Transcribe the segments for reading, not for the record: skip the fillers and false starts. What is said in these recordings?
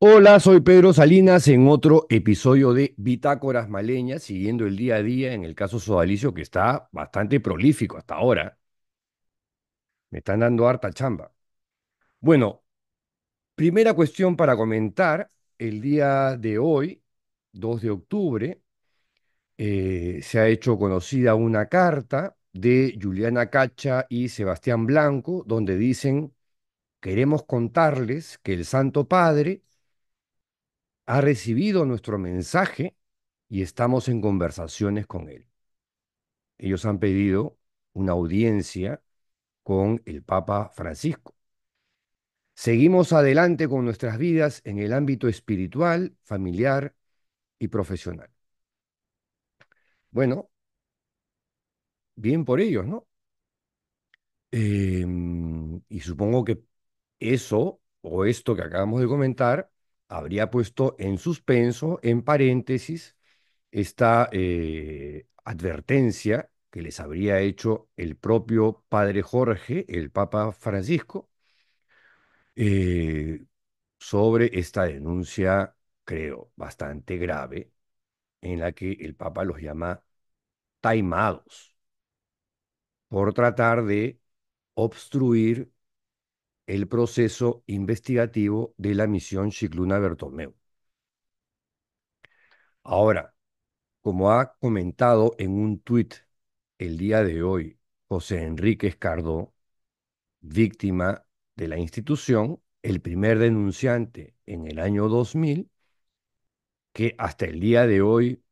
Hola, soy Pedro Salinas en otro episodio de Bitácoras Maleñas, siguiendo el día a día en el caso Sodalicio, que está bastante prolífico hasta ahora. Me están dando harta chamba. Bueno, primera cuestión para comentar. El día de hoy, 2 de octubre, se ha hecho conocida una carta de Juliana Cacha y Sebastián Blanco, donde dicen: queremos contarles que el Santo Padre ha recibido nuestro mensaje y estamos en conversaciones con él. Ellos han pedido una audiencia con el Papa Francisco. Seguimos adelante con nuestras vidas en el ámbito espiritual, familiar y profesional. Bueno, bien por ellos, ¿no? Y supongo que eso o esto que acabamos de comentar habría puesto en suspenso, en paréntesis, esta advertencia que les habría hecho el propio padre Jorge, el Papa Francisco, eh, sobre esta denuncia, creo, bastante grave, en la que el Papa los llama taimados por tratar de obstruir el proceso investigativo de la misión Scicluna Bertomeu. Ahora, como ha comentado en un tuit el día de hoy José Enrique Escardó, víctima de la institución, el primer denunciante en el año 2000, que hasta el día de hoy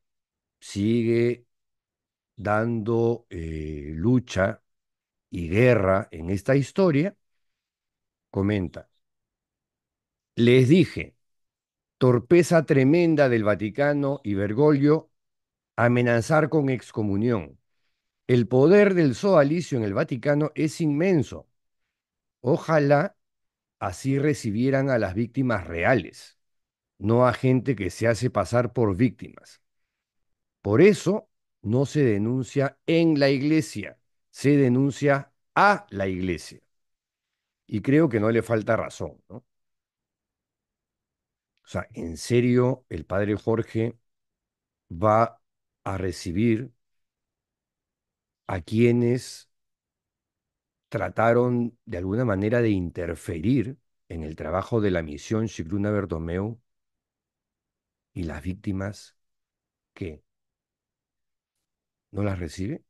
sigue dando lucha y guerra en esta historia, comenta: les dije, torpeza tremenda del Vaticano y Bergoglio, amenazar con excomunión. El poder del sodalicio en el Vaticano es inmenso. Ojalá así recibieran a las víctimas reales, no a gente que se hace pasar por víctimas. Por eso no se denuncia en la iglesia, se denuncia a la iglesia. Y creo que no le falta razón, ¿no? O sea, en serio, el padre Jorge va a recibir a quienes trataron de alguna manera de interferir en el trabajo de la misión Scicluna Bertomeu, y las víctimas que no las recibe.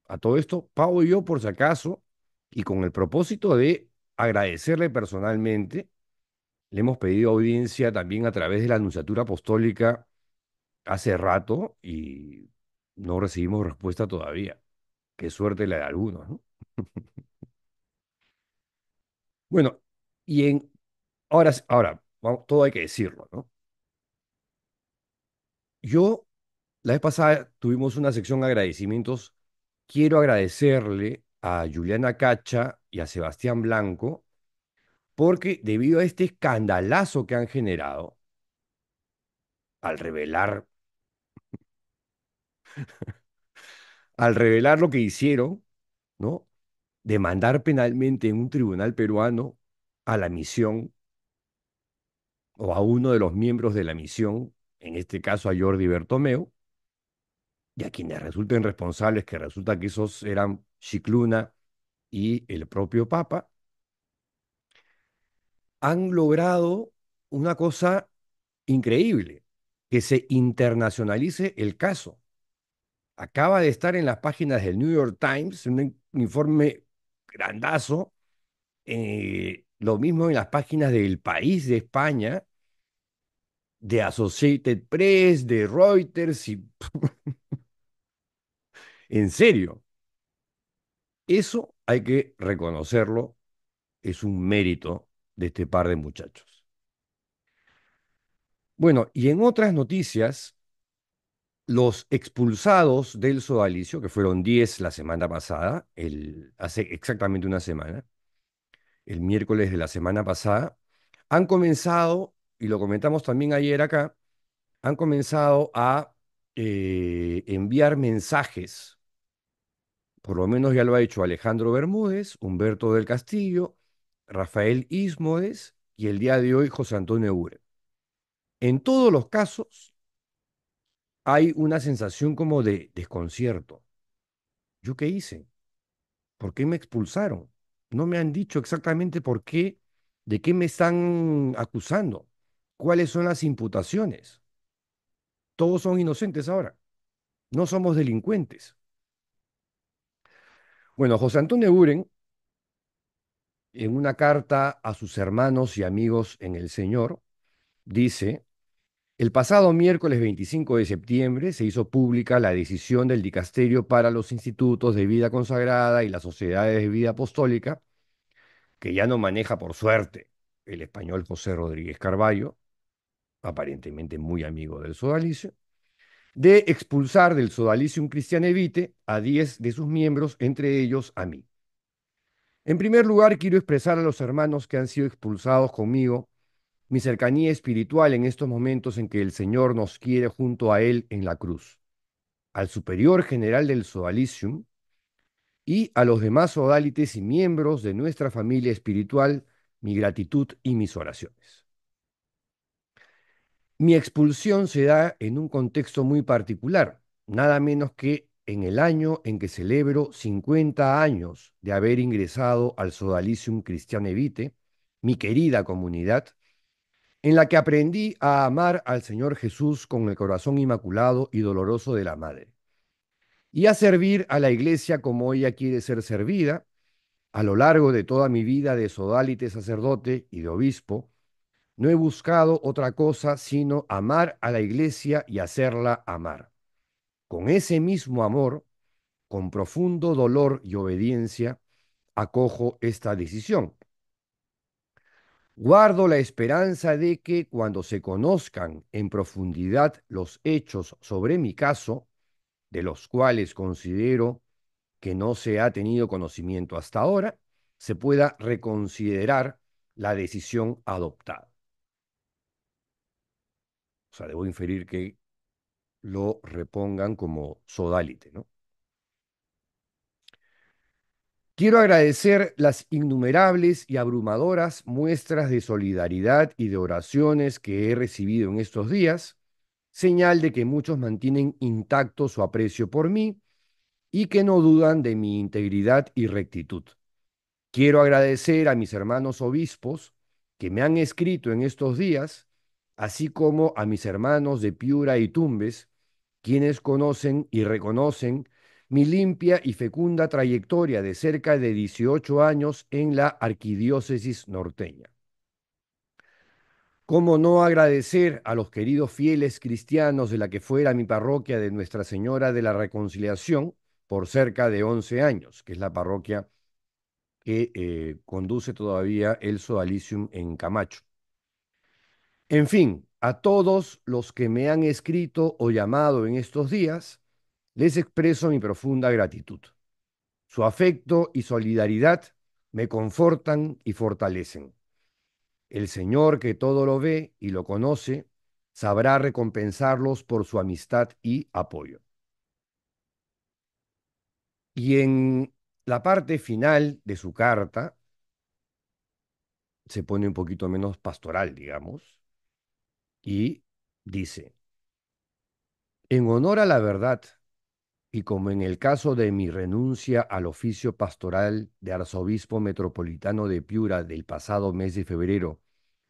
A todo esto, pago yo por si acaso, y con el propósito de agradecerle personalmente, le hemos pedido audiencia también a través de la Anunciatura Apostólica hace rato y no recibimos respuesta todavía. Qué suerte la de algunos, ¿no? Bueno, y en, ahora, todo hay que decirlo, ¿no? Yo, la vez pasada tuvimos una sección de agradecimientos. Quiero agradecerle a Juliana Cacha y a Sebastián Blanco porque debido a este escandalazo que han generado al revelar, al revelar lo que hicieron, ¿no? Demandar penalmente en un tribunal peruano a la misión o a uno de los miembros de la misión, en este caso a Jordi Bertomeu, y a quienes resulten responsables, que resulta que esos eran Scicluna y el propio Papa, han logrado una cosa increíble: que se internacionalice el caso. Acaba de estar en las páginas del New York Times, un informe grandazo, lo mismo en las páginas del País de España, de Associated Press, de Reuters, y en serio, eso hay que reconocerlo, es un mérito de este par de muchachos. Bueno, y en otras noticias, los expulsados del sodalicio, que fueron 10 la semana pasada, hace exactamente una semana, el miércoles de la semana pasada, han comenzado, y lo comentamos también ayer acá, han comenzado a enviar mensajes. Por lo menos ya lo ha hecho Alejandro Bermúdez, Humberto del Castillo, Rafael Ismodes y el día de hoy José Antonio Eguren. En todos los casos hay una sensación como de desconcierto. ¿Yo qué hice? ¿Por qué me expulsaron? No me han dicho exactamente por qué, de qué me están acusando, cuáles son las imputaciones. Todos son inocentes ahora, no somos delincuentes. Bueno, José Antonio Eguren, en una carta a sus hermanos y amigos en el Señor, dice: el pasado miércoles 25 de septiembre se hizo pública la decisión del Dicasterio para los Institutos de Vida Consagrada y las Sociedades de Vida Apostólica, que ya no maneja por suerte el español José Rodríguez Carballo, aparentemente muy amigo del sodalicio, de expulsar del Sodalicium Christiane Vitae a 10 de sus miembros, entre ellos a mí. En primer lugar, quiero expresar a los hermanos que han sido expulsados conmigo mi cercanía espiritual en estos momentos en que el Señor nos quiere junto a Él en la cruz, al superior general del Sodalicium y a los demás sodalites y miembros de nuestra familia espiritual, mi gratitud y mis oraciones. Mi expulsión se da en un contexto muy particular, nada menos que en el año en que celebro 50 años de haber ingresado al Sodalicium Christiane Vitae, mi querida comunidad, en la que aprendí a amar al Señor Jesús con el corazón inmaculado y doloroso de la Madre, y a servir a la Iglesia como ella quiere ser servida. A lo largo de toda mi vida de sodalite sacerdote y de obispo, no he buscado otra cosa sino amar a la Iglesia y hacerla amar. Con ese mismo amor, con profundo dolor y obediencia, acojo esta decisión. Guardo la esperanza de que cuando se conozcan en profundidad los hechos sobre mi caso, de los cuales considero que no se ha tenido conocimiento hasta ahora, se pueda reconsiderar la decisión adoptada. O sea, debo inferir que lo repongan como sodalite, ¿no? Quiero agradecer las innumerables y abrumadoras muestras de solidaridad y de oraciones que he recibido en estos días, señal de que muchos mantienen intacto su aprecio por mí y que no dudan de mi integridad y rectitud. Quiero agradecer a mis hermanos obispos que me han escrito en estos días, así como a mis hermanos de Piura y Tumbes, quienes conocen y reconocen mi limpia y fecunda trayectoria de cerca de 18 años en la arquidiócesis norteña. ¿Cómo no agradecer a los queridos fieles cristianos de la que fuera mi parroquia de Nuestra Señora de la Reconciliación por cerca de 11 años, que es la parroquia que conduce todavía el Sodalicium en Camacho? En fin, a todos los que me han escrito o llamado en estos días, les expreso mi profunda gratitud. Su afecto y solidaridad me confortan y fortalecen. El Señor, que todo lo ve y lo conoce, sabrá recompensarlos por su amistad y apoyo. Y en la parte final de su carta se pone un poquito menos pastoral, digamos, y dice: en honor a la verdad, y como en el caso de mi renuncia al oficio pastoral de arzobispo metropolitano de Piura del pasado mes de febrero,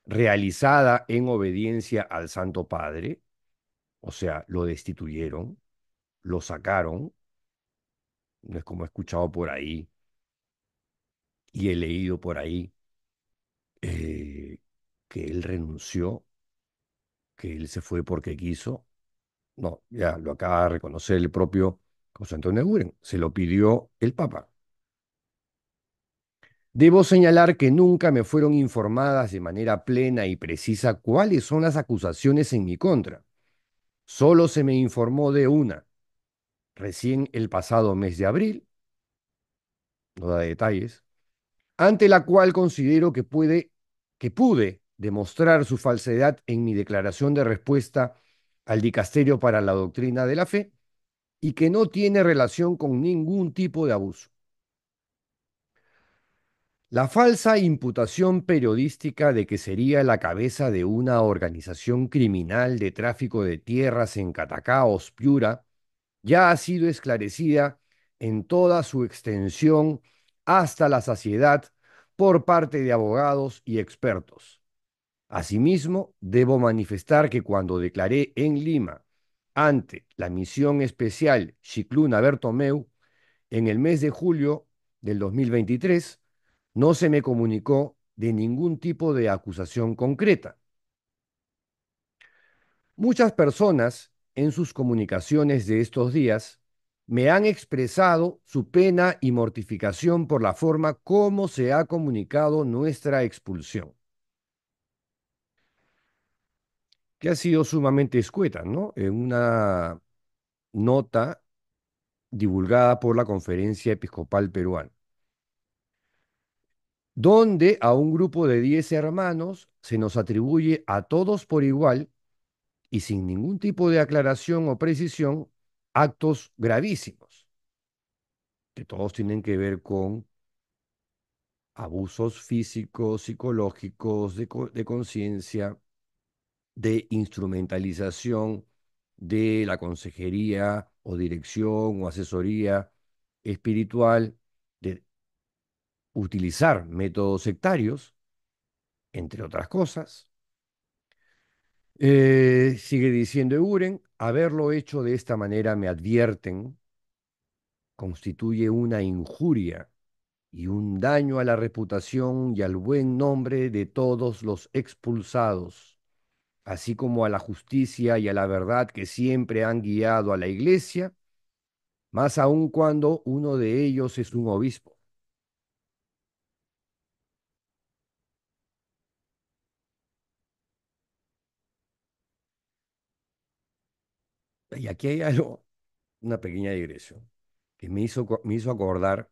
realizada en obediencia al Santo Padre, o sea, lo destituyeron, lo sacaron, no es como he escuchado por ahí y he leído por ahí eh, que él renunció, que él se fue porque quiso. No, ya lo acaba de reconocer el propio José Antonio Eguren, se lo pidió el Papa. Debo señalar que nunca me fueron informadas de manera plena y precisa cuáles son las acusaciones en mi contra. Solo se me informó de una, recién el pasado mes de abril, no da detalles, ante la cual considero que pude demostrar su falsedad en mi declaración de respuesta al Dicasterio para la Doctrina de la Fe y que no tiene relación con ningún tipo de abuso. La falsa imputación periodística de que sería la cabeza de una organización criminal de tráfico de tierras en Catacaos, Piura, ya ha sido esclarecida en toda su extensión hasta la saciedad por parte de abogados y expertos. Asimismo, debo manifestar que cuando declaré en Lima ante la misión especial Cicluna Bertomeu en el mes de julio del 2023, no se me comunicó de ningún tipo de acusación concreta. Muchas personas en sus comunicaciones de estos días me han expresado su pena y mortificación por la forma como se ha comunicado nuestra expulsión, que ha sido sumamente escueta, ¿no? En una nota divulgada por la Conferencia Episcopal Peruana, donde a un grupo de 10 hermanos se nos atribuye a todos por igual y sin ningún tipo de aclaración o precisión actos gravísimos, que todos tienen que ver con abusos físicos, psicológicos, de conciencia, de instrumentalización de la consejería o dirección o asesoría espiritual, de utilizar métodos sectarios, entre otras cosas. Sigue diciendo Eguren, haberlo hecho de esta manera, me advierten, constituye una injuria y un daño a la reputación y al buen nombre de todos los expulsados, así como a la justicia y a la verdad que siempre han guiado a la Iglesia, más aún cuando uno de ellos es un obispo. Y aquí hay algo, una pequeña digresión, que me hizo acordar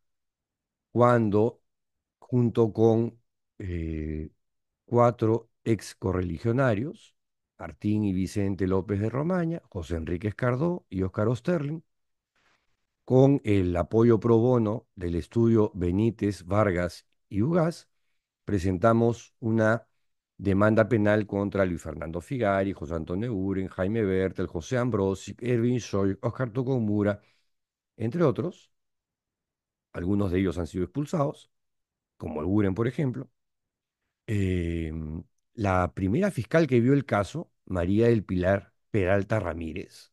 cuando, junto con cuatro ex correligionarios, Martín y Vicente López de Romaña, José Enrique Escardó y Óscar Osterling, con el apoyo pro bono del estudio Benítez, Vargas y Ugaz, presentamos una demanda penal contra Luis Fernando Figari, José Antonio Uren, Jaime Bertel, José Ambrosi, Erwin Schoy, Óscar Tocomura, entre otros. Algunos de ellos han sido expulsados, como Uren, por ejemplo. Eh, la primera fiscal que vio el caso, María del Pilar Peralta Ramírez,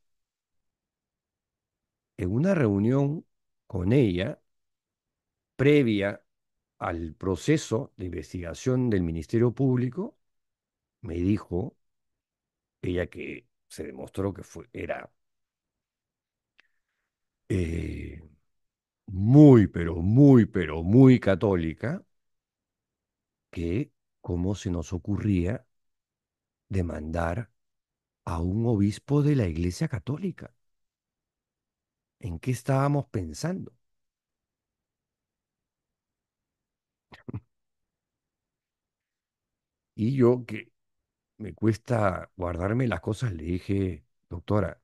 en una reunión con ella, previa al proceso de investigación del Ministerio Público, me dijo, ella que se demostró que era eh, muy, pero muy católica, que cómo se nos ocurría demandar a un obispo de la Iglesia Católica. ¿En qué estábamos pensando? Y yo, que me cuesta guardarme las cosas, le dije, doctora,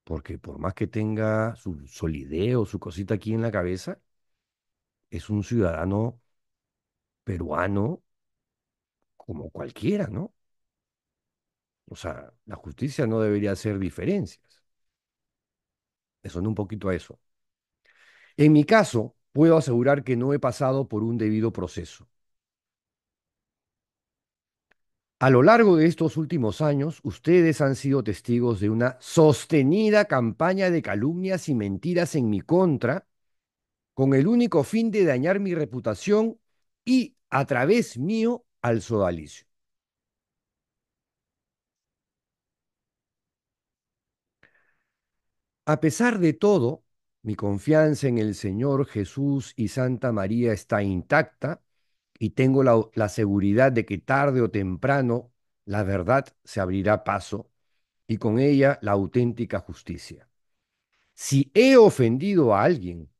porque por más que tenga su solideo, su cosita aquí en la cabeza, es un ciudadano peruano como cualquiera, ¿no? O sea, la justicia no debería hacer diferencias. Me sonó un poquito a eso. En mi caso, puedo asegurar que no he pasado por un debido proceso. A lo largo de estos últimos años, ustedes han sido testigos de una sostenida campaña de calumnias y mentiras en mi contra, con el único fin de dañar mi reputación y, a través mío, al sodalicio. A pesar de todo, mi confianza en el Señor Jesús y Santa María está intacta y tengo la seguridad de que tarde o temprano la verdad se abrirá paso y con ella la auténtica justicia. Si he ofendido a alguien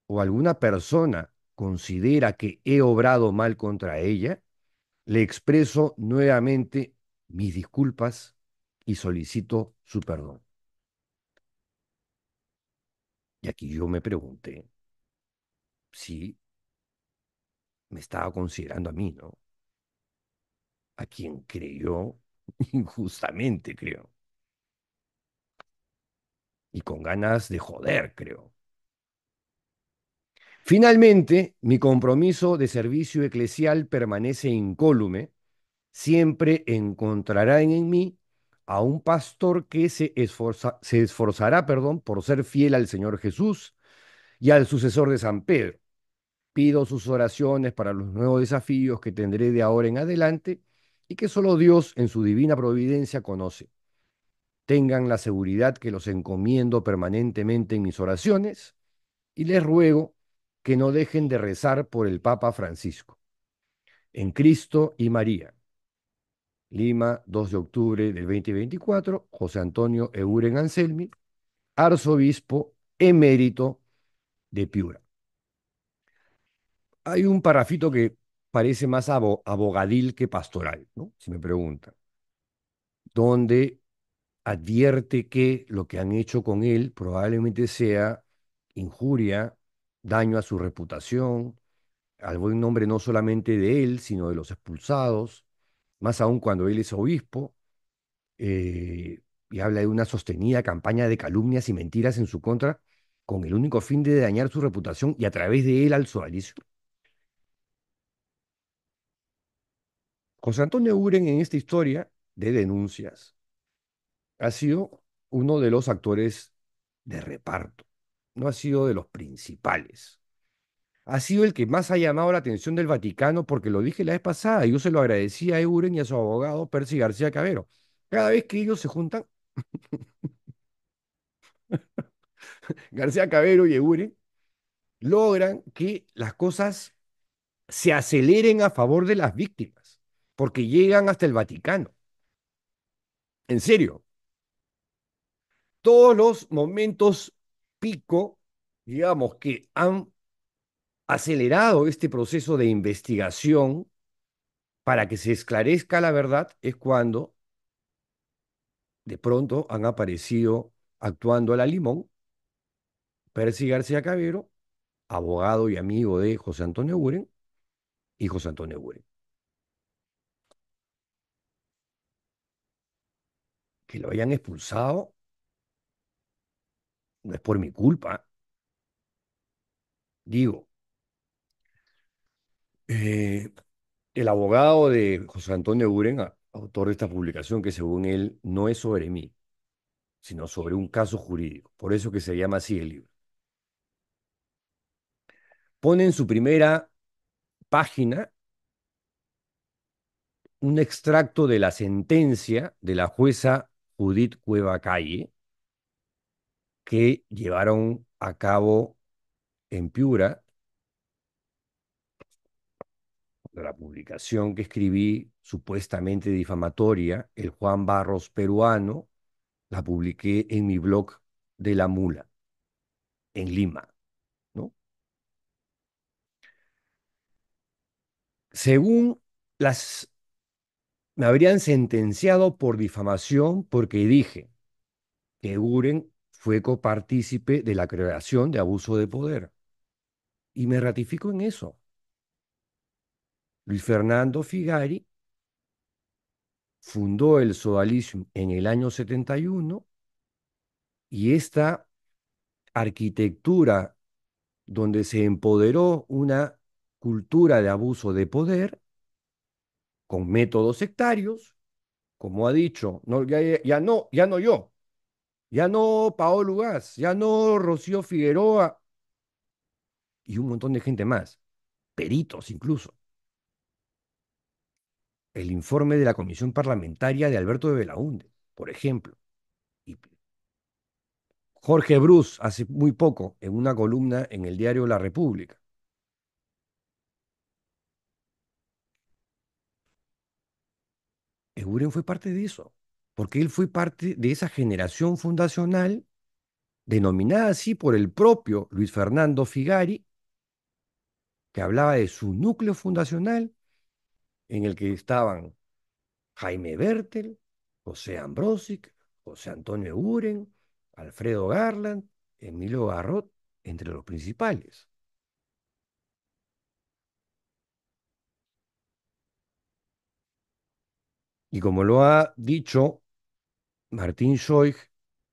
o alguna persona considera que he obrado mal contra ella, le expreso nuevamente mis disculpas y solicito su perdón. Y aquí yo me pregunté si me estaba considerando a mí, ¿no? A quien creyó injustamente, creo, y con ganas de joder, creo. Finalmente, mi compromiso de servicio eclesial permanece incólume. Siempre encontrarán en mí a un pastor que se esforzará, perdón, por ser fiel al Señor Jesús y al sucesor de San Pedro. Pido sus oraciones para los nuevos desafíos que tendré de ahora en adelante y que solo Dios en su divina providencia conoce. Tengan la seguridad que los encomiendo permanentemente en mis oraciones y les ruego que no dejen de rezar por el Papa Francisco. En Cristo y María. Lima, 2 de octubre del 2024, José Antonio Eguren Anselmi, arzobispo emérito de Piura. Hay un parrafito que parece más abogadil que pastoral, ¿no? Si me preguntan, donde advierte que lo que han hecho con él probablemente sea injuria, daño a su reputación, al buen nombre no solamente de él, sino de los expulsados, más aún cuando él es obispo, eh, y habla de una sostenida campaña de calumnias y mentiras en su contra, con el único fin de dañar su reputación y a través de él al sodalicio. José Antonio Uren en esta historia de denuncias ha sido uno de los actores de reparto, no ha sido de los principales. Ha sido el que más ha llamado la atención del Vaticano porque lo dije la vez pasada, y yo se lo agradecí a Euren y a su abogado Percy García Cabero. Cada vez que ellos se juntan, García Cabero y Euren logran que las cosas se aceleren a favor de las víctimas, porque llegan hasta el Vaticano. En serio, todos los momentos pico, digamos, que han acelerado este proceso de investigación para que se esclarezca la verdad es cuando de pronto han aparecido actuando a la limón Percy García Cabero, abogado y amigo de José Antonio Uren, y José Antonio Uren. Que lo hayan expulsado no es por mi culpa. Digo, eh, el abogado de José Antonio Uren, autor de esta publicación, que según él no es sobre mí, sino sobre un caso jurídico. Por eso que se llama así el libro. Pone en su primera página un extracto de la sentencia de la jueza Judith Cueva Calle que llevaron a cabo en Piura, de la publicación que escribí supuestamente difamatoria, El Juan Barros peruano, la publiqué en mi blog de La Mula, en Lima, ¿no? Según las, me habrían sentenciado por difamación porque dije que Uren fue copartícipe de la creación de abuso de poder. Y me ratifico en eso. Luis Fernando Figari fundó el sodalismo en el año 71 y esta arquitectura donde se empoderó una cultura de abuso de poder con métodos sectarios, como ha dicho, no, ya no yo, ya no Paolo Ugaz, ya no Rocío Figueroa y un montón de gente más, peritos incluso. El informe de la Comisión Parlamentaria de Alberto de Belaúnde, por ejemplo. Y Jorge Brus, hace muy poco, en una columna en el diario La República. Eguren fue parte de eso, porque él fue parte de esa generación fundacional, denominada así por el propio Luis Fernando Figari, que hablaba de su núcleo fundacional, en el que estaban Jaime Bertel, José Ambrosic, José Antonio Eguren, Alfredo Garland, Emilio Garrot, entre los principales. Y como lo ha dicho Martín Schoig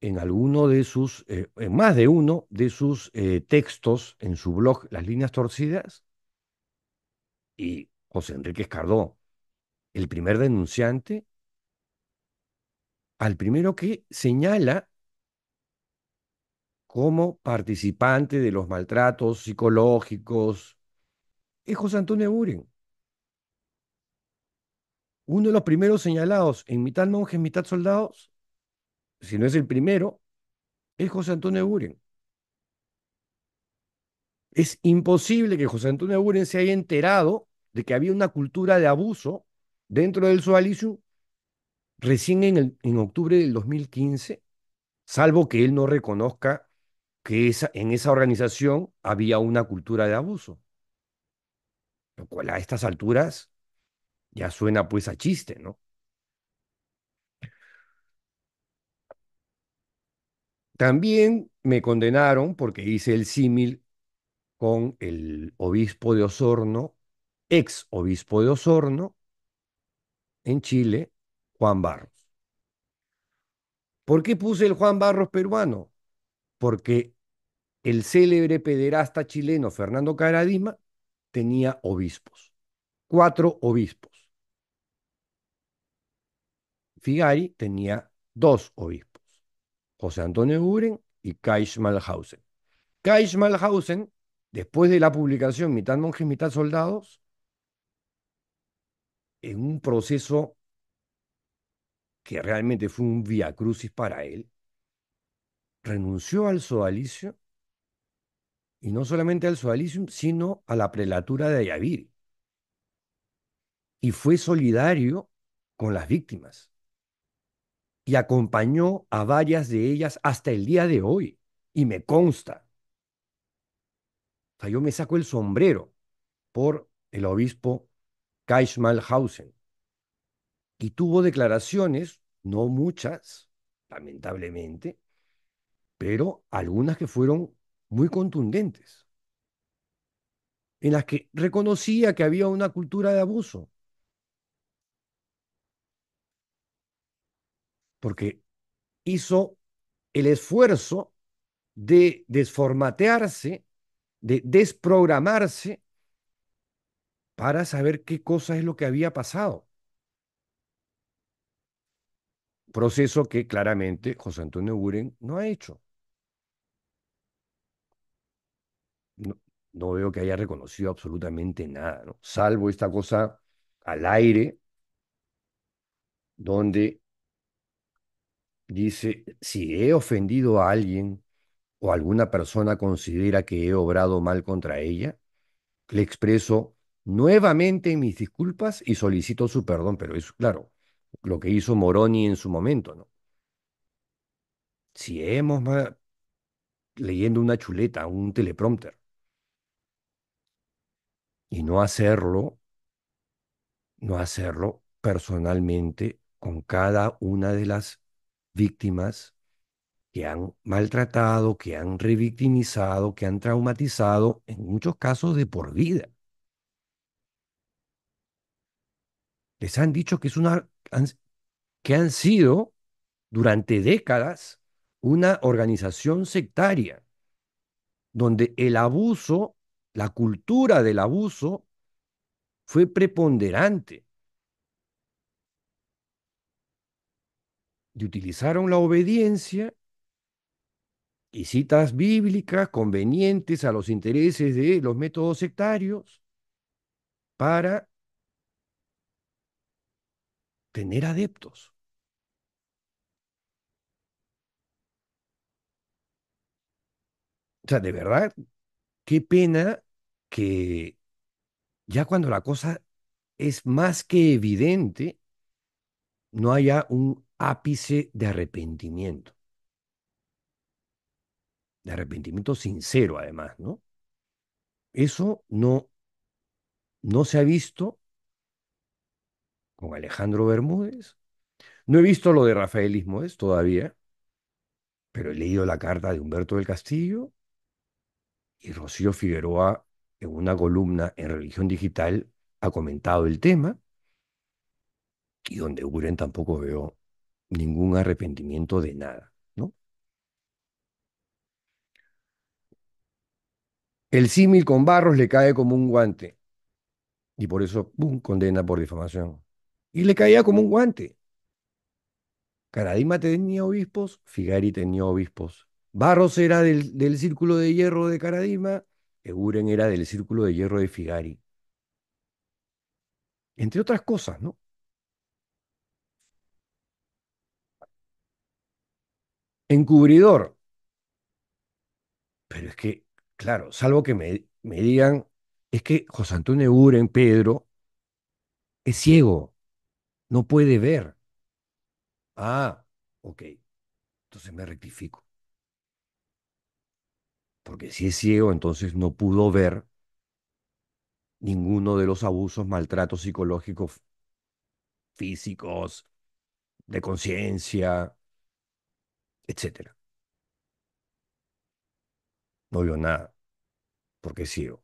en alguno de sus, en más de uno de sus textos en su blog Las Líneas Torcidas, y José Enrique Escardó, el primer denunciante, al primero que señala como participante de los maltratos psicológicos, es José Antonio Buren. Uno de los primeros señalados en mitad monjes, mitad soldados, si no es el primero, es José Antonio Buren. Es imposible que José Antonio Buren se haya enterado de que había una cultura de abuso dentro del Sodalicio recién en octubre del 2015, salvo que él no reconozca que en esa organización había una cultura de abuso, lo cual a estas alturas ya suena pues a chiste, ¿no? También me condenaron porque hice el símil con el obispo de Osorno, ex obispo de Osorno, en Chile, Juan Barros. ¿Por qué puse el Juan Barros peruano? Porque el célebre pederasta chileno Fernando Caradima tenía obispos, cuatro obispos. Figari tenía dos obispos, José Antonio Buren y Kai Schmalhausen. Kai Schmalhausen, después de la publicación Mitad monjes, mitad soldados, en un proceso que realmente fue un vía crucis para él, renunció al sodalicio, y no solamente al sodalicio, sino a la prelatura de Ayaviri, y fue solidario con las víctimas y acompañó a varias de ellas hasta el día de hoy, y me consta. O sea, yo me saco el sombrero por el obispo Kai Schmalhausen, y tuvo declaraciones, no muchas, lamentablemente, pero algunas que fueron muy contundentes, en las que reconocía que había una cultura de abuso, porque hizo el esfuerzo de desformatearse, de desprogramarse para saber qué cosa es lo que había pasado. Proceso que claramente José Antonio Buren no ha hecho. No, no veo que haya reconocido absolutamente nada, ¿no? Salvo esta cosa al aire, donde dice, si he ofendido a alguien o alguna persona considera que he obrado mal contra ella, le expreso nuevamente mis disculpas y solicito su perdón, pero es claro, lo que hizo Moroni en su momento, ¿no? Si hemos leyendo una chuleta, un teleprompter, y no hacerlo personalmente con cada una de las víctimas que han maltratado, que han revictimizado, que han traumatizado, en muchos casos de por vida. Les han dicho que que han sido durante décadas una organización sectaria, donde el abuso, la cultura del abuso, fue preponderante, y utilizaron la obediencia y citas bíblicas convenientes a los intereses de los métodos sectarios para tener adeptos. O sea, de verdad, qué pena que ya cuando la cosa es más que evidente, no haya un ápice de arrepentimiento sincero además, ¿no? Eso no se ha visto con Alejandro Bermúdez. No he visto lo de Rafael Ismoes todavía, pero he leído la carta de Humberto del Castillo, y Rocío Figueroa, en una columna en Religión Digital, ha comentado el tema. y donde Uren tampoco veo ningún arrepentimiento de nada, ¿no? El símil con Barros le cae como un guante y por eso, ¡pum!, condena por difamación. Y le caía como un guante. Caradima tenía obispos, Figari tenía obispos. Barros era del círculo de hierro de Caradima, Eguren era del círculo de hierro de Figari. Entre otras cosas, ¿no? Encubridor. Pero es que, claro, salvo que me digan, es que José Antonio Eguren, Pedro, es ciego, no puede ver. Ah, ok, entonces me rectifico. Porque si es ciego, entonces no pudo ver ninguno de los abusos, maltratos psicológicos, físicos, de conciencia, etcétera. No vio nada, porque es ciego.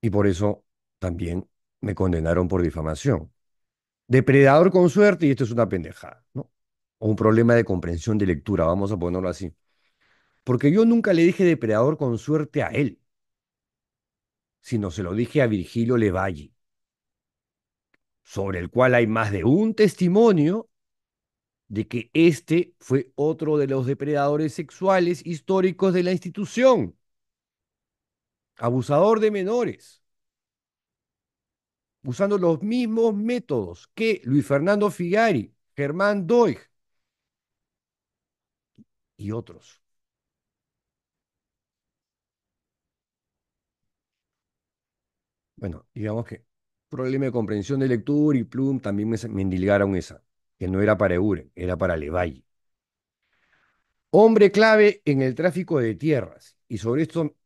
Y por eso también me condenaron por difamación. Depredador con suerte, y esto es una pendejada, ¿no? O un problema de comprensión de lectura, vamos a ponerlo así. Porque yo nunca le dije depredador con suerte a él, sino se lo dije a Virgilio Levalli, sobre el cual hay más de un testimonio de que este fue otro de los depredadores sexuales históricos de la institución, abusador de menores, usando los mismos métodos que Luis Fernando Figari, Germán Doig y otros. Bueno, digamos que problema de comprensión de lectura y Plum también me endilgaron esa, que no era para Euren, era para Levalli. Hombre clave en el tráfico de tierras. Y sobre esto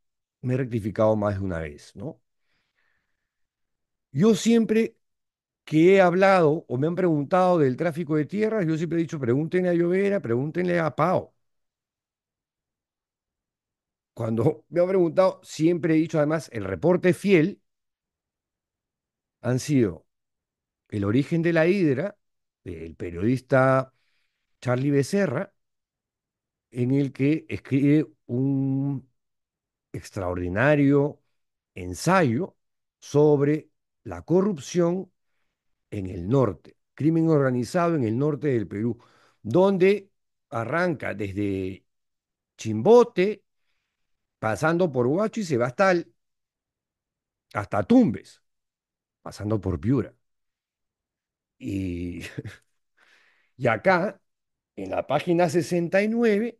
me he rectificado más de una vez, ¿no? Yo siempre que he hablado o me han preguntado del tráfico de tierras, yo siempre he dicho, pregúntenle a Llovera, pregúntenle a Pau. Cuando me han preguntado, siempre he dicho además, el reporte fiel han sido El origen de la hidra, del periodista Charlie Becerra, en el que escribe un extraordinario ensayo sobre la corrupción en el norte, crimen organizado en el norte del Perú, donde arranca desde Chimbote, pasando por Huacho y Sebastal, hasta Tumbes, pasando por Piura. Y, y acá, en la página 69,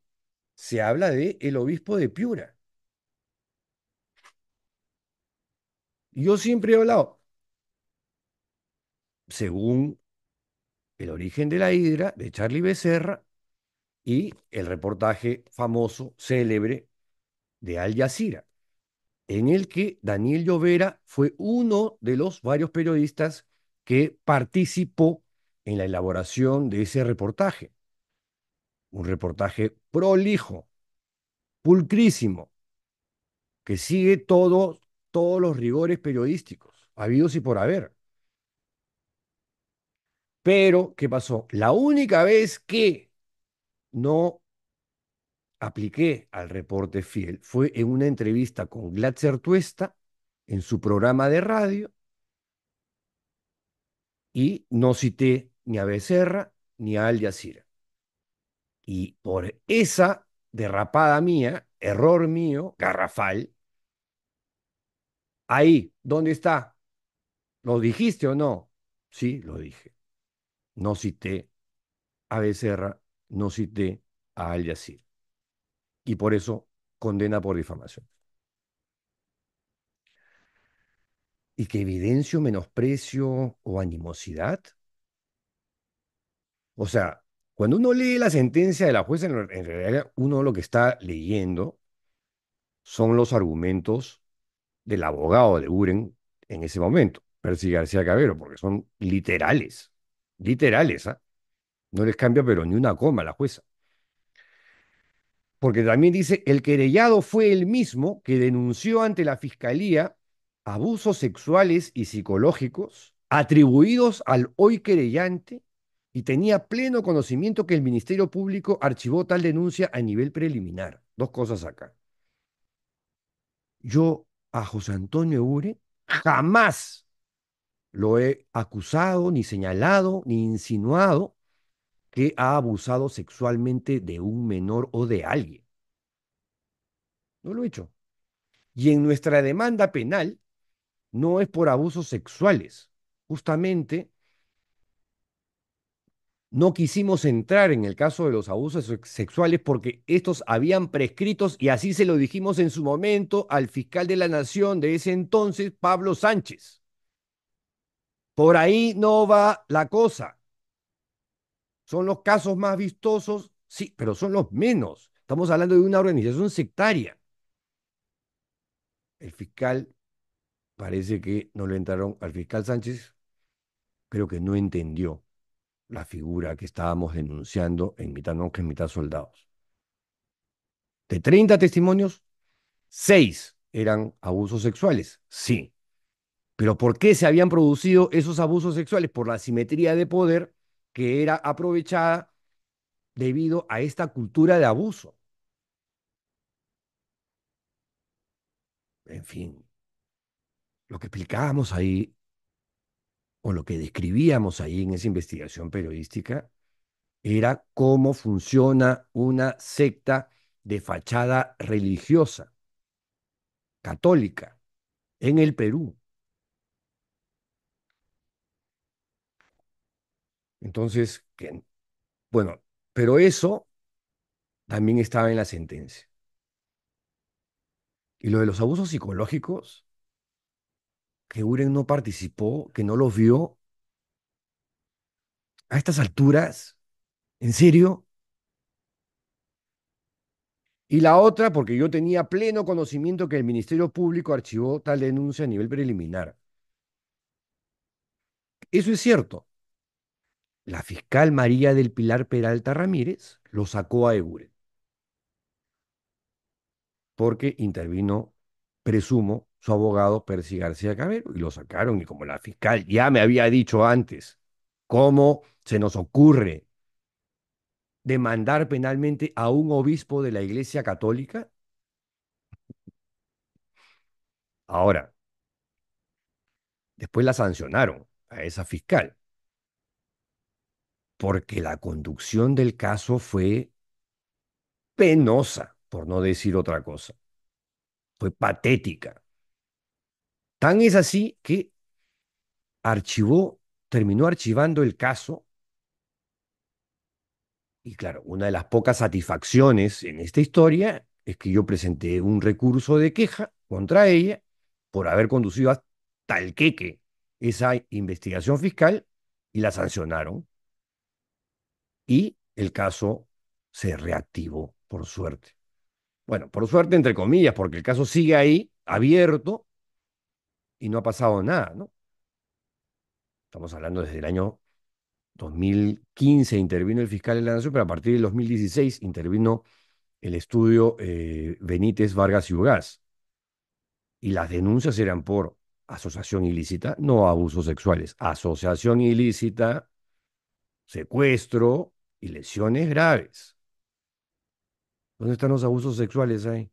se habla de el obispo de Piura. Y yo siempre he hablado, según El origen de la hidra, de Charlie Becerra, y el reportaje famoso, célebre, de Al Jazeera, en el que Daniel Llovera fue uno de los varios periodistas que participó en la elaboración de ese reportaje. Un reportaje prolijo, pulcrísimo, que sigue todos los rigores periodísticos, habidos y por haber. Pero, ¿qué pasó? La única vez que no apliqué al reporte fiel fue en una entrevista con Glatzer Tuesta en su programa de radio y no cité ni a Becerra ni a Al Jazeera. Y por esa derrapada mía, error mío, garrafal, ahí, ¿dónde está? ¿Lo dijiste o no? Sí, lo dije. No cité a Becerra, no cité a Al Jazeera. Y por eso condena por difamación. ¿Y que evidencio menosprecio o animosidad? O sea, cuando uno lee la sentencia de la jueza, en realidad uno lo que está leyendo son los argumentos del abogado de Buren en ese momento, Percy García Cabero, porque son literales, literales, ¿ah? No les cambia pero ni una coma a la jueza. Porque también dice, el querellado fue el mismo que denunció ante la fiscalía abusos sexuales y psicológicos atribuidos al hoy querellante y tenía pleno conocimiento que el Ministerio Público archivó tal denuncia a nivel preliminar. Dos cosas acá. Yo a José Antonio Ure jamás lo he acusado, ni señalado, ni insinuado que ha abusado sexualmente de un menor o de alguien. No lo he hecho. Y en nuestra demanda penal no es por abusos sexuales. Justamente no quisimos entrar en el caso de los abusos sexuales porque estos habían prescritos y así se lo dijimos en su momento al fiscal de la Nación de ese entonces, Pablo Sánchez. Por ahí no va la cosa. Son los casos más vistosos, sí, pero son los menos. Estamos hablando de una organización sectaria. El fiscal parece que no le entraron al fiscal Sánchez, creo que no entendió la figura que estábamos denunciando en mitad monjes, mitad soldados. De 30 testimonios, 6 eran abusos sexuales, sí. Pero ¿por qué se habían producido esos abusos sexuales? Por la simetría de poder que era aprovechada debido a esta cultura de abuso. En fin, lo que explicábamos ahí o lo que describíamos ahí en esa investigación periodística era cómo funciona una secta de fachada religiosa, católica, en el Perú. Entonces, bueno, pero eso también estaba en la sentencia. Y lo de los abusos psicológicos, que Uren no participó, que no los vio, a estas alturas, ¿en serio? Y la otra, porque yo tenía pleno conocimiento que el Ministerio Público archivó tal denuncia a nivel preliminar. Eso es cierto. La fiscal María del Pilar Peralta Ramírez lo sacó a Eguren, porque intervino, presumo, su abogado Percy García Cabero, y lo sacaron. Y como la fiscal ya me había dicho antes, ¿cómo se nos ocurre demandar penalmente a un obispo de la Iglesia Católica? Ahora, después la sancionaron a esa fiscal, porque la conducción del caso fue penosa, por no decir otra cosa. Fue patética. Tan es así que archivó, terminó archivando el caso. Y claro, una de las pocas satisfacciones en esta historia es que yo presenté un recurso de queja contra ella por haber conducido hasta el queque esa investigación fiscal y la sancionaron. Y el caso se reactivó, por suerte. Bueno, por suerte, entre comillas, porque el caso sigue ahí, abierto, y no ha pasado nada, ¿no? Estamos hablando desde el año 2015 intervino el fiscal de la Nación, pero a partir del 2016 intervino el estudio Benítez Vargas y Ugaz. Y las denuncias eran por asociación ilícita, no abusos sexuales, asociación ilícita, secuestro y lesiones graves. ¿Dónde están los abusos sexuales ahí?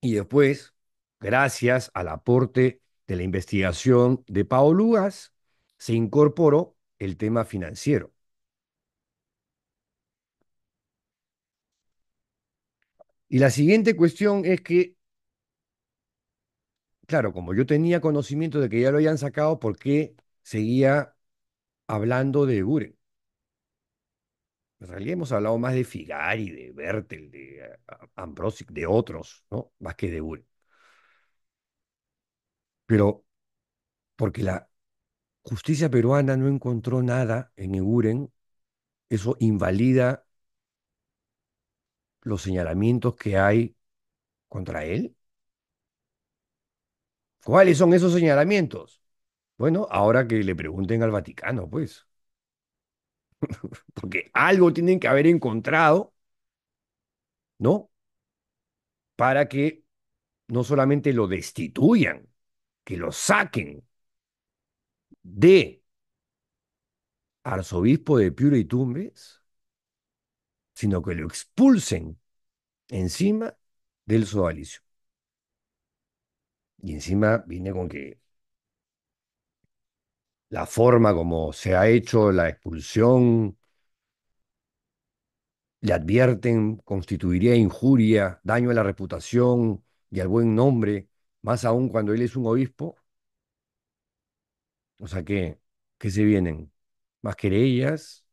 Y después, gracias al aporte de la investigación de Paolo Ugaz, se incorporó el tema financiero. Y la siguiente cuestión es que, claro, como yo tenía conocimiento de que ya lo habían sacado, ¿por qué seguía hablando de Guren? En realidad hemos hablado más de Figari, de Bertel, de Ambrosic, de otros, ¿no? Más que de Guren. Pero porque la justicia peruana no encontró nada en Eguren, eso invalida los señalamientos que hay contra él. ¿Cuáles son esos señalamientos? Bueno, ahora que le pregunten al Vaticano, pues, porque algo tienen que haber encontrado, ¿no? Para que no solamente lo destituyan, que lo saquen de arzobispo de Piura y Tumbes, sino que lo expulsen encima del sodalicio. Y encima viene con que la forma como se ha hecho la expulsión, le advierten, constituiría injuria, daño a la reputación y al buen nombre, más aún cuando él es un obispo. O sea que, ¿qué se vienen? ¿Más querellas?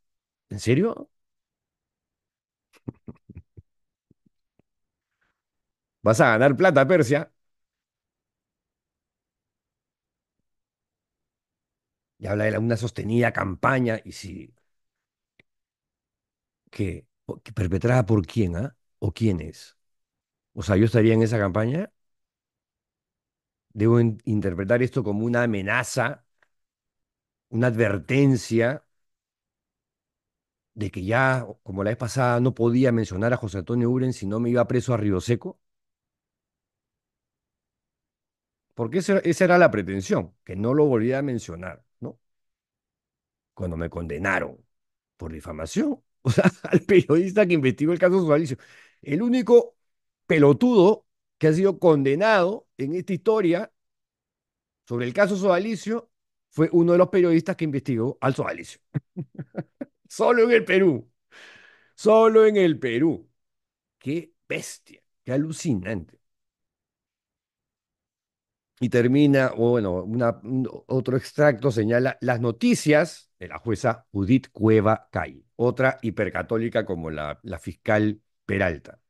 ¿En serio? ¿Vas a ganar plata, Persia? Y habla de una sostenida campaña, y si, ¿qué? ¿Perpetrada por quién, ah? ¿O quién es? O sea, yo estaría en esa campaña. Debo interpretar esto como una amenaza, una advertencia de que ya, como la vez pasada, no podía mencionar a José Antonio Uren si no me iba preso a Río Seco. Porque esa era la pretensión, que no lo volviera a mencionar, ¿no? Cuando me condenaron por difamación. O sea, al periodista que investigó el caso Sodalicio. El único pelotudo que ha sido condenado en esta historia sobre el caso Sodalicio fue uno de los periodistas que investigó al Sodalicio. Solo en el Perú. Solo en el Perú. Qué bestia, qué alucinante. Y termina, o bueno, otro extracto señala las noticias de la jueza Judith Cueva Cay, otra hipercatólica como la fiscal Peralta.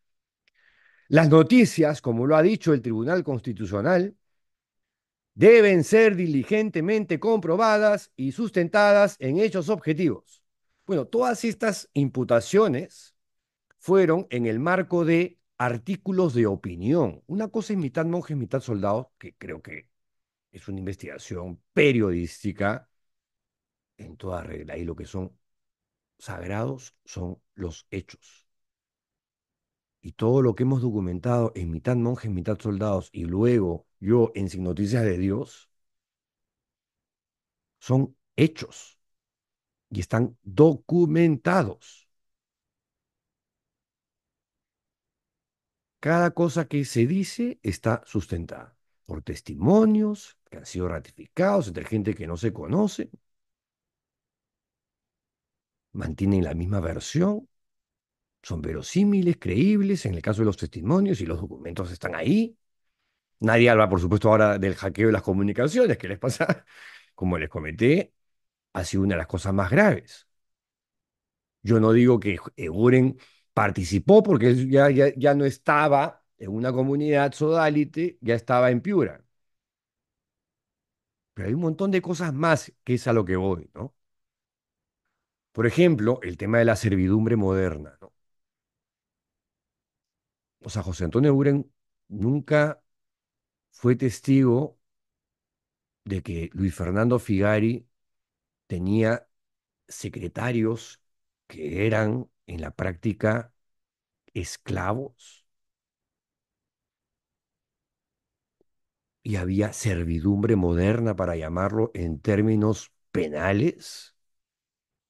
Las noticias, como lo ha dicho el Tribunal Constitucional, deben ser diligentemente comprobadas y sustentadas en hechos objetivos. Bueno, todas estas imputaciones fueron en el marco de artículos de opinión. Una cosa es mitad monjes, mitad soldados, que creo que es una investigación periodística en toda regla. Y lo que son sagrados son los hechos. Y todo lo que hemos documentado en mitad monjes, mitad soldados, y luego yo en Sin Noticias de Dios, son hechos y están documentados. Cada cosa que se dice está sustentada por testimonios que han sido ratificados entre gente que no se conoce, mantienen la misma versión, son verosímiles, creíbles en el caso de los testimonios y los documentos están ahí. Nadie habla, por supuesto, ahora del hackeo de las comunicaciones. ¿Qué les pasa? Como les comenté, ha sido una de las cosas más graves. Yo no digo que Eguren participó porque él ya no estaba en una comunidad sodalite, ya estaba en Piura. Pero hay un montón de cosas más que es a lo que voy, ¿no? Por ejemplo, el tema de la servidumbre moderna, ¿no? O sea, José Antonio Eguren nunca fue testigo de que Luis Fernando Figari tenía secretarios que eran en la práctica esclavos y había servidumbre moderna, para llamarlo en términos penales,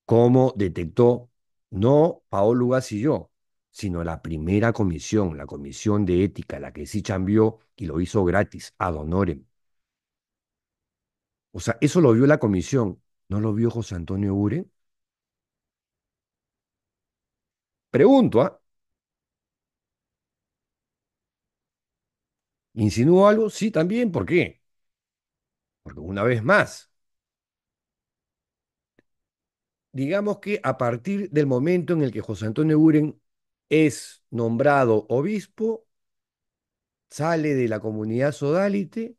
como detectó no Paolo Lugas y yo, sino la primera comisión, la comisión de ética, la que sí cambió y lo hizo gratis, ad honorem. O sea, eso lo vio la comisión, ¿no lo vio José Antonio Ure? Pregunto, ¿ah? ¿Insinuó algo? Sí, también. ¿Por qué? Porque una vez más, digamos que a partir del momento en el que José Antonio Uren es nombrado obispo, sale de la comunidad sodalite,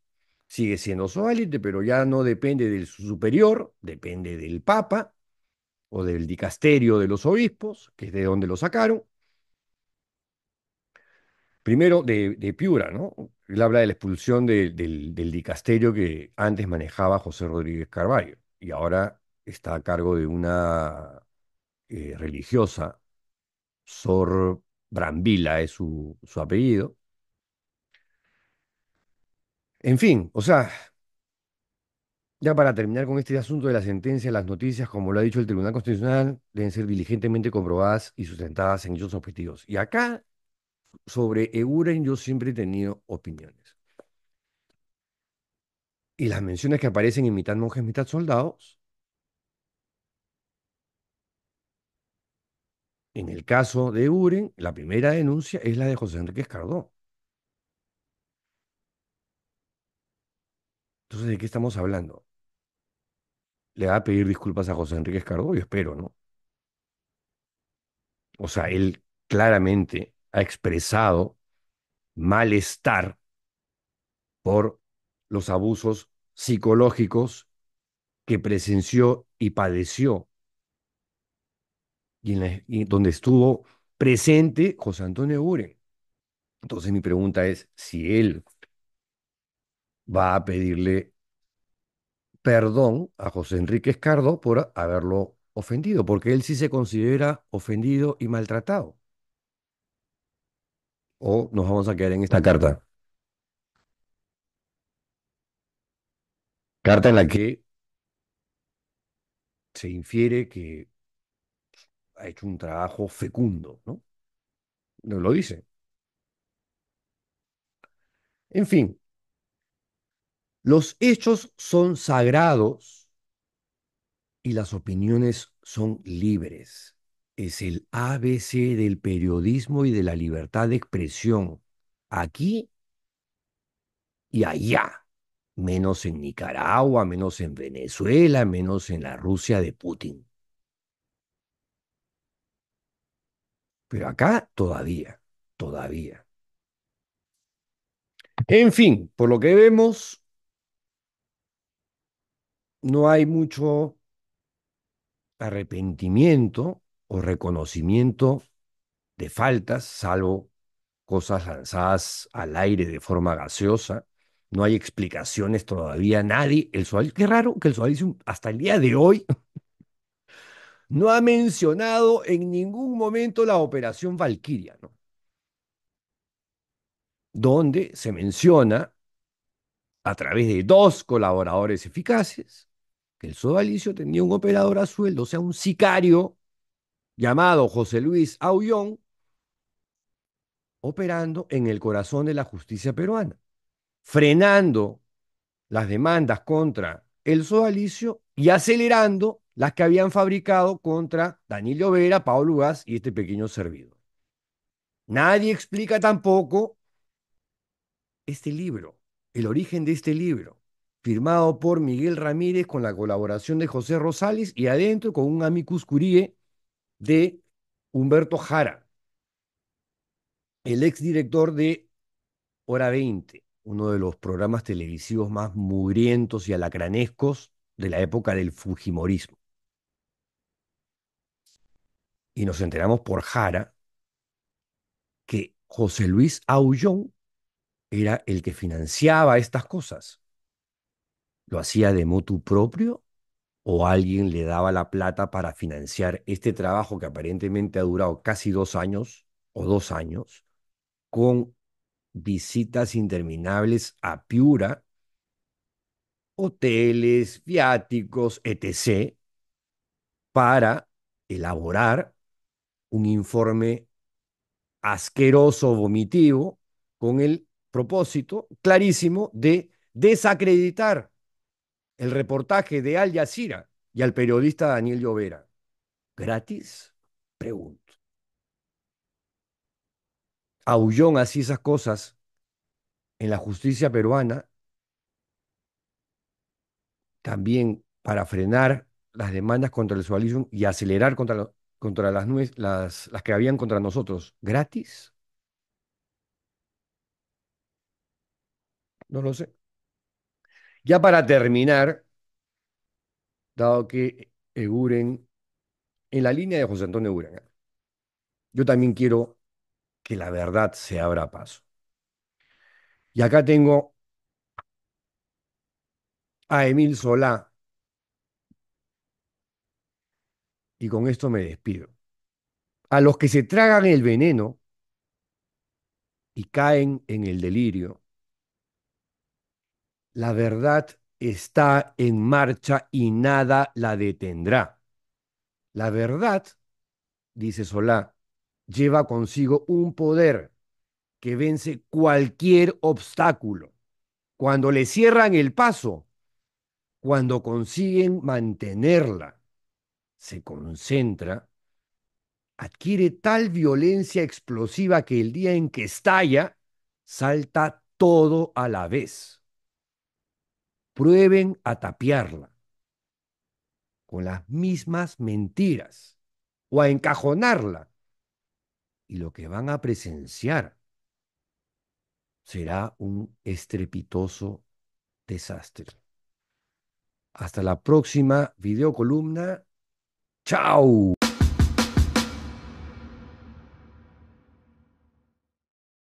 sigue siendo sodalite, pero ya no depende del superior, depende del papa o del dicasterio de los obispos, que es de donde lo sacaron. Primero de Piura, ¿no? Él habla de la expulsión del dicasterio que antes manejaba José Rodríguez Carvalho y ahora está a cargo de una religiosa. Sor Brambila es su apellido. En fin, o sea, Ya para terminar con este asunto de la sentencia, las noticias, como lo ha dicho el Tribunal Constitucional, deben ser diligentemente comprobadas y sustentadas en hechos objetivos. Y acá, sobre Eguren, yo siempre he tenido opiniones. Y las menciones que aparecen en mitad monjes, mitad soldados, en el caso de Eguren, la primera denuncia es la de José Enrique Escardó. Entonces, ¿de qué estamos hablando? ¿Le va a pedir disculpas a José Enrique Escardó? Yo espero, ¿no? O sea, él claramente ha expresado malestar por los abusos psicológicos que presenció y padeció y donde estuvo presente José Antonio Eguren. Entonces mi pregunta es si él va a pedirle perdón a José Enrique Escardo por haberlo ofendido, porque él sí se considera ofendido y maltratado. O nos vamos a quedar en esta carta. Carta en la que se infiere que ha hecho un trabajo fecundo, ¿no? No lo dice. En fin, los hechos son sagrados y las opiniones son libres. Es el ABC del periodismo y de la libertad de expresión, aquí y allá, menos en Nicaragua, menos en Venezuela, menos en la Rusia de Putin. Pero acá todavía, todavía. En fin, por lo que vemos, no hay mucho arrepentimiento o reconocimiento de faltas, salvo cosas lanzadas al aire de forma gaseosa. No hay explicaciones todavía. Nadie, qué raro que el Suavicium hasta el día de hoy no ha mencionado en ningún momento la Operación Valquiria, ¿no? Donde se menciona a través de dos colaboradores eficaces que el Sodalicio tenía un operador a sueldo, o sea, un sicario llamado José Luis Aullón, operando en el corazón de la justicia peruana, frenando las demandas contra el sodalicio y acelerando las que habían fabricado contra Daniel Llovera, Pablo Ugaz y este pequeño servidor. Nadie explica tampoco este libro, el origen de este libro, firmado por Miguel Ramírez con la colaboración de José Rosales y adentro con un amicus curiae de Humberto Jara, el exdirector de Hora 20, uno de los programas televisivos más mugrientos y alacranescos de la época del Fujimorismo. Y nos enteramos por Jara que José Luis Aullón era el que financiaba estas cosas. ¿Lo hacía de motu propio o alguien le daba la plata para financiar este trabajo que aparentemente ha durado casi 2 años o 2 años, con visitas interminables a Piura, hoteles, viáticos, etc., para elaborar un informe asqueroso, vomitivo, con el propósito clarísimo de desacreditar el reportaje de Al Jazeera y al periodista Daniel Llovera? ¿Gratis? Pregunto. Aullón hacía esas cosas en la justicia peruana también para frenar las demandas contra el socialismo y acelerar contra las que habían contra nosotros. ¿Gratis? No lo sé. Ya para terminar, dado que Eguren, en la línea de José Antonio Eguren, yo también quiero que la verdad se abra paso. Y acá tengo a Emil Solá, y con esto me despido. A los que se tragan el veneno y caen en el delirio, la verdad está en marcha y nada la detendrá. La verdad, dice Solá, lleva consigo un poder que vence cualquier obstáculo. Cuando le cierran el paso, cuando consiguen mantenerla, se concentra, adquiere tal violencia explosiva que el día en que estalla, salta todo a la vez. Prueben a tapiarla con las mismas mentiras o a encajonarla. Y lo que van a presenciar será un estrepitoso desastre. Hasta la próxima videocolumna. ¡Chao!